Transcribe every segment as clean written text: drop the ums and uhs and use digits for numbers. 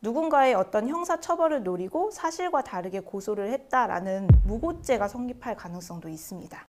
누군가의 어떤 형사처벌을 노리고 사실과 다르게 고소를 했다라는 무고죄가 성립할 가능성도 있습니다.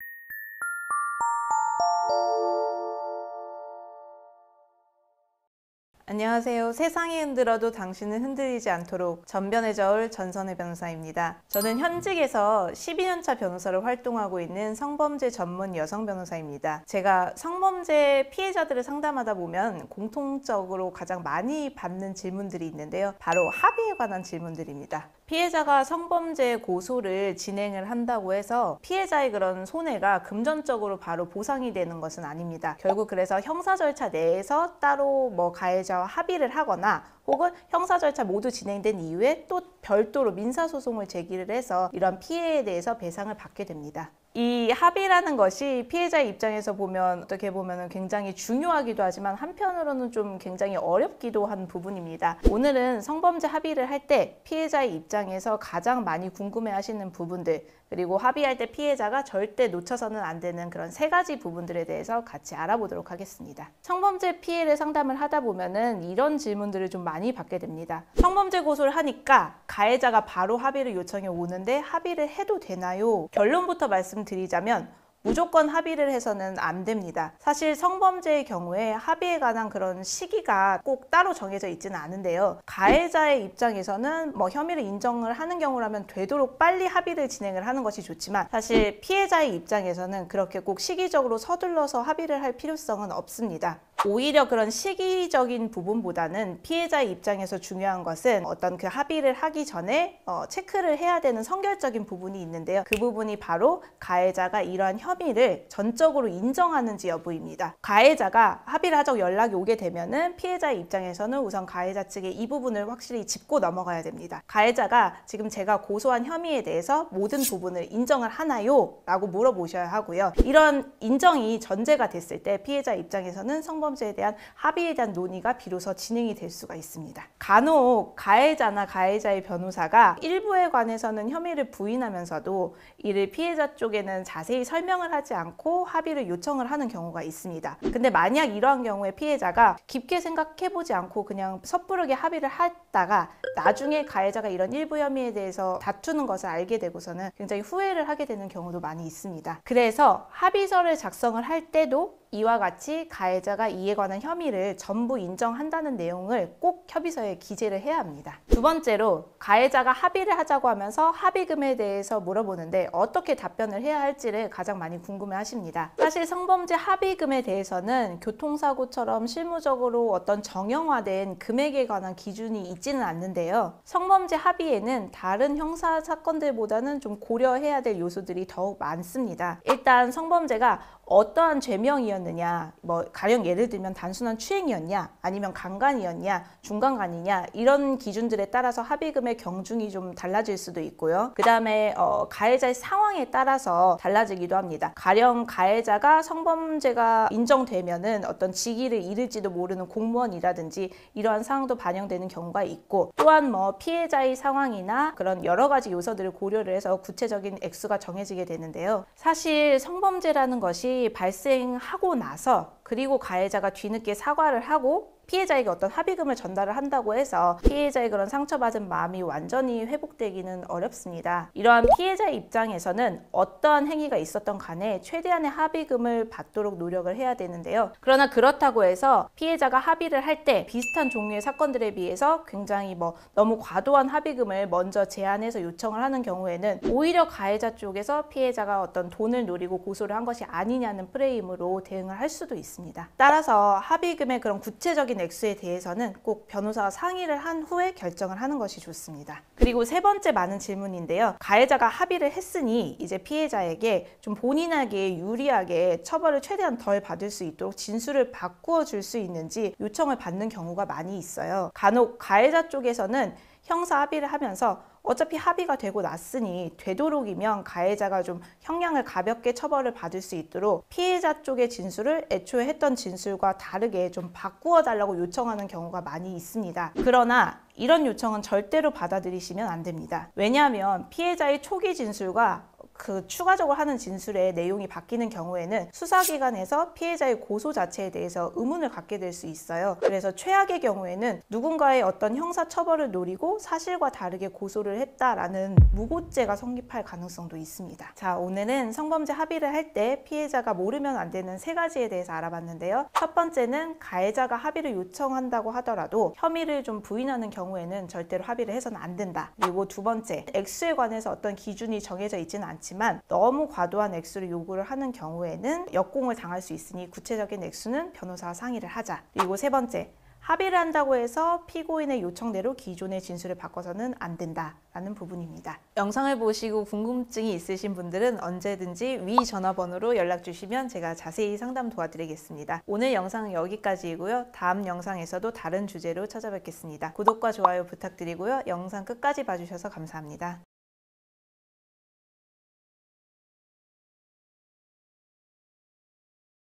안녕하세요. 세상이 흔들어도 당신은 흔들리지 않도록 전변의 저울 전선의 변호사입니다. 저는 현직에서 12년차 변호사로 활동하고 있는 성범죄 전문 여성 변호사입니다. 제가 성범죄 피해자들을 상담하다 보면 공통적으로 가장 많이 받는 질문들이 있는데요. 바로 합의에 관한 질문들입니다. 피해자가 성범죄 고소를 진행을 한다고 해서 피해자의 그런 손해가 금전적으로 바로 보상이 되는 것은 아닙니다. 결국 그래서 형사 절차 내에서 따로 가해자와 합의를 하거나 혹은 형사 절차 모두 진행된 이후에 또 별도로 민사소송을 제기를 해서 이런 피해에 대해서 배상을 받게 됩니다. 이 합의라는 것이 피해자의 입장에서 보면 어떻게 보면 굉장히 중요하기도 하지만 한편으로는 좀 굉장히 어렵기도 한 부분입니다. 오늘은 성범죄 합의를 할 때 피해자의 입장에서 가장 많이 궁금해하시는 부분들, 그리고 합의할 때 피해자가 절대 놓쳐서는 안 되는 그런 3가지 부분들에 대해서 같이 알아보도록 하겠습니다. 성범죄 피해를 상담을 하다 보면은 이런 질문들을 좀 많이 받게 됩니다. 성범죄 고소를 하니까 가해자가 바로 합의를 요청해 오는데 합의를 해도 되나요? 결론부터 말씀드리자면 무조건 합의를 해서는 안 됩니다. 사실 성범죄의 경우에 합의에 관한 그런 시기가 꼭 따로 정해져 있지는 않은데요. 가해자의 입장에서는 혐의를 인정을 하는 경우라면 되도록 빨리 합의를 진행을 하는 것이 좋지만 사실 피해자의 입장에서는 그렇게 꼭 시기적으로 서둘러서 합의를 할 필요성은 없습니다. 오히려 그런 시기적인 부분보다는 피해자의 입장에서 중요한 것은 어떤 그 합의를 하기 전에 체크를 해야 되는 선결적인 부분이 있는데요. 그 부분이 바로 가해자가 이러한 혐의를 전적으로 인정하는지 여부입니다. 가해자가 합의를 하자고 연락이 오게 되면은 피해자의 입장에서는 우선 가해자 측에 이 부분을 확실히 짚고 넘어가야 됩니다. 가해자가 지금 제가 고소한 혐의에 대해서 모든 부분을 인정을 하나요? 라고 물어보셔야 하고요. 이런 인정이 전제가 됐을 때 피해자 입장에서는 성범죄에 대한 합의에 대한 논의가 비로소 진행이 될 수가 있습니다. 간혹 가해자나 가해자의 변호사가 일부에 관해서는 혐의를 부인하면서도 이를 피해자 쪽에는 자세히 설명을 하지 않고 합의를 요청을 하는 경우가 있습니다. 근데 만약 이러한 경우에 피해자가 깊게 생각해보지 않고 그냥 섣부르게 합의를 했다가 나중에 가해자가 이런 일부 혐의에 대해서 다투는 것을 알게 되고서는 굉장히 후회를 하게 되는 경우도 많이 있습니다. 그래서 합의서를 작성을 할 때도 이와 같이 가해자가 이에 관한 혐의를 전부 인정한다는 내용을 꼭 협의서에 기재를 해야 합니다. 두 번째로 가해자가 합의를 하자고 하면서 합의금에 대해서 물어보는데 어떻게 답변을 해야 할지를 가장 많이 궁금해 하십니다. 사실 성범죄 합의금에 대해서는 교통사고처럼 실무적으로 어떤 정형화된 금액에 관한 기준이 있지는 않는데요. 성범죄 합의에는 다른 형사 사건들보다는 좀 고려해야 될 요소들이 더욱 많습니다. 일단 성범죄가 어떠한 죄명이었느냐, 가령 예를 들면 단순한 추행이었냐, 아니면 강간이었냐, 중강간이냐, 이런 기준들에 따라서 합의금의 경중이 좀 달라질 수도 있고요. 그 다음에 가해자의 상황에 따라서 달라지기도 합니다. 가령 가해자가 성범죄가 인정되면은 어떤 직위를 잃을지도 모르는 공무원이라든지 이러한 상황도 반영되는 경우가 있고, 또한 피해자의 상황이나 그런 여러 가지 요소들을 고려를 해서 구체적인 액수가 정해지게 되는데요. 사실 성범죄라는 것이 발생하고 나서 그리고 가해자가 뒤늦게 사과를 하고 피해자에게 어떤 합의금을 전달을 한다고 해서 피해자의 그런 상처받은 마음이 완전히 회복되기는 어렵습니다. 이러한 피해자의 입장에서는 어떠한 행위가 있었던 간에 최대한의 합의금을 받도록 노력을 해야 되는데요. 그러나 그렇다고 해서 피해자가 합의를 할 때 비슷한 종류의 사건들에 비해서 굉장히 너무 과도한 합의금을 먼저 제안해서 요청을 하는 경우에는 오히려 가해자 쪽에서 피해자가 어떤 돈을 노리고 고소를 한 것이 아니냐는 프레임으로 대응을 할 수도 있습니다. 따라서 합의금의 그런 구체적인 액수에 대해서는 꼭 변호사와 상의를 한 후에 결정을 하는 것이 좋습니다. 그리고 세 번째 많은 질문인데요. 가해자가 합의를 했으니 이제 피해자에게 좀 본인에게 유리하게 처벌을 최대한 덜 받을 수 있도록 진술을 바꾸어 줄 수 있는지 요청을 받는 경우가 많이 있어요. 간혹 가해자 쪽에서는 형사 합의를 하면서 어차피 합의가 되고 났으니 되도록이면 가해자가 좀 형량을 가볍게 처벌을 받을 수 있도록 피해자 쪽의 진술을 애초에 했던 진술과 다르게 좀 바꾸어 달라고 요청하는 경우가 많이 있습니다. 그러나 이런 요청은 절대로 받아들이시면 안 됩니다. 왜냐하면 피해자의 초기 진술과 그 추가적으로 하는 진술의 내용이 바뀌는 경우에는 수사기관에서 피해자의 고소 자체에 대해서 의문을 갖게 될 수 있어요. 그래서 최악의 경우에는 누군가의 어떤 형사처벌을 노리고 사실과 다르게 고소를 했다라는 무고죄가 성립할 가능성도 있습니다. 자, 오늘은 성범죄 합의를 할 때 피해자가 모르면 안 되는 3가지에 대해서 알아봤는데요. 첫 번째는 가해자가 합의를 요청한다고 하더라도 혐의를 좀 부인하는 경우에는 절대로 합의를 해서는 안 된다. 그리고 두 번째, 액수에 관해서 어떤 기준이 정해져 있지는 않지만 너무 과도한 액수를 요구를 하는 경우에는 역공을 당할 수 있으니 구체적인 액수는 변호사와 상의를 하자. 그리고 세 번째, 합의를 한다고 해서 피고인의 요청대로 기존의 진술을 바꿔서는 안 된다라는 부분입니다. 영상을 보시고 궁금증이 있으신 분들은 언제든지 위 전화번호로 연락 주시면 제가 자세히 상담 도와드리겠습니다. 오늘 영상은 여기까지이고요. 다음 영상에서도 다른 주제로 찾아뵙겠습니다. 구독과 좋아요 부탁드리고요. 영상 끝까지 봐주셔서 감사합니다.